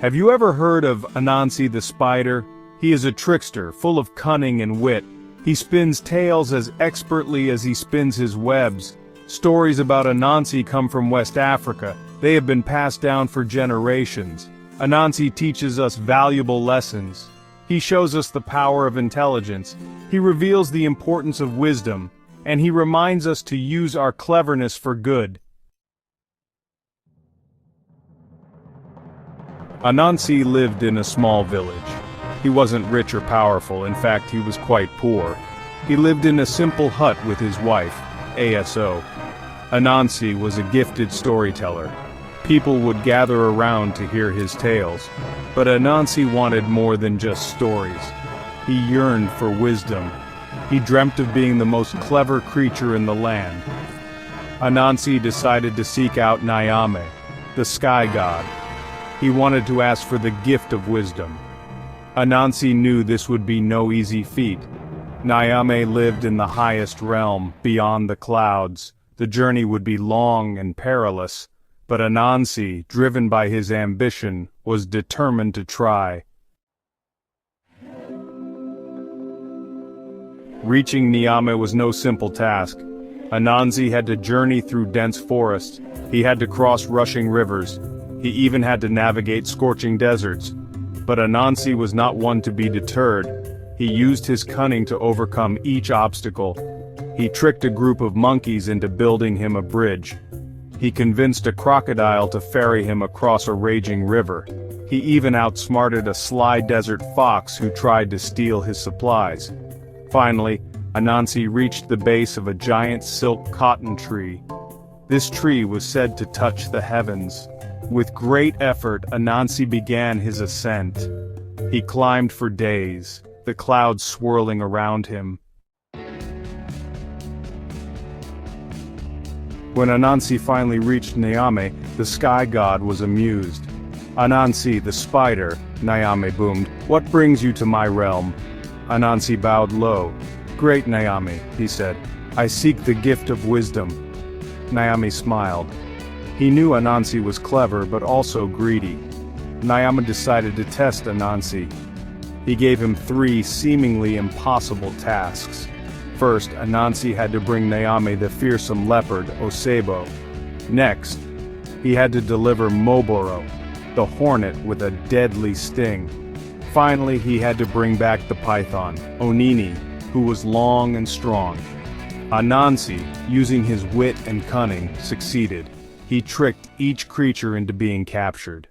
Have you ever heard of Anansi the spider? He is a trickster, full of cunning and wit. He spins tales as expertly as he spins his webs. Stories about Anansi come from West Africa. They have been passed down for generations. Anansi teaches us valuable lessons. He shows us the power of intelligence. He reveals the importance of wisdom, and he reminds us to use our cleverness for good. Anansi lived in a small village. He wasn't rich or powerful, in fact he was quite poor. He lived in a simple hut with his wife, Aso. Anansi was a gifted storyteller. People would gather around to hear his tales. But Anansi wanted more than just stories. He yearned for wisdom. He dreamt of being the most clever creature in the land. Anansi decided to seek out Nyame, the sky god. He wanted to ask for the gift of wisdom. Anansi knew this would be no easy feat. Nyame lived in the highest realm, beyond the clouds. The journey would be long and perilous, but Anansi, driven by his ambition, was determined to try. Reaching Nyame was no simple task. Anansi had to journey through dense forests. He had to cross rushing rivers. He even had to navigate scorching deserts. But Anansi was not one to be deterred. He used his cunning to overcome each obstacle. He tricked a group of monkeys into building him a bridge. He convinced a crocodile to ferry him across a raging river. He even outsmarted a sly desert fox who tried to steal his supplies. Finally, Anansi reached the base of a giant silk cotton tree. This tree was said to touch the heavens. With great effort, Anansi began his ascent. He climbed for days, the clouds swirling around him. When Anansi finally reached Nyame, the sky god was amused. "Anansi, the spider," Nyame boomed, "what brings you to my realm?" Anansi bowed low. "Great Nyame," he said, "I seek the gift of wisdom." Nyame smiled. He knew Anansi was clever but also greedy. Nyame decided to test Anansi. He gave him 3 seemingly impossible tasks. First, Anansi had to bring Nyame the fearsome leopard, Osebo. Next, he had to deliver Moboro, the hornet with a deadly sting. Finally, he had to bring back the python, Onini, who was long and strong. Anansi, using his wit and cunning, succeeded. He tricked each creature into being captured.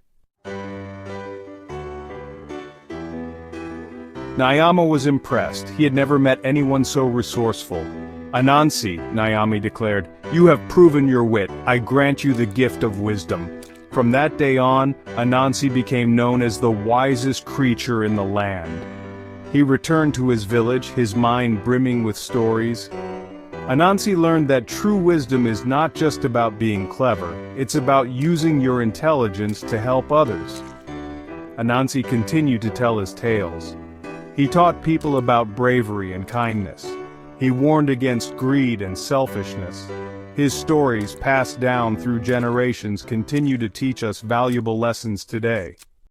Nyame was impressed. He had never met anyone so resourceful. "Anansi," Nyame declared, "you have proven your wit. I grant you the gift of wisdom." From that day on, Anansi became known as the wisest creature in the land. He returned to his village, his mind brimming with stories. Anansi learned that true wisdom is not just about being clever, it's about using your intelligence to help others. Anansi continued to tell his tales. He taught people about bravery and kindness. He warned against greed and selfishness. His stories, passed down through generations, continue to teach us valuable lessons today.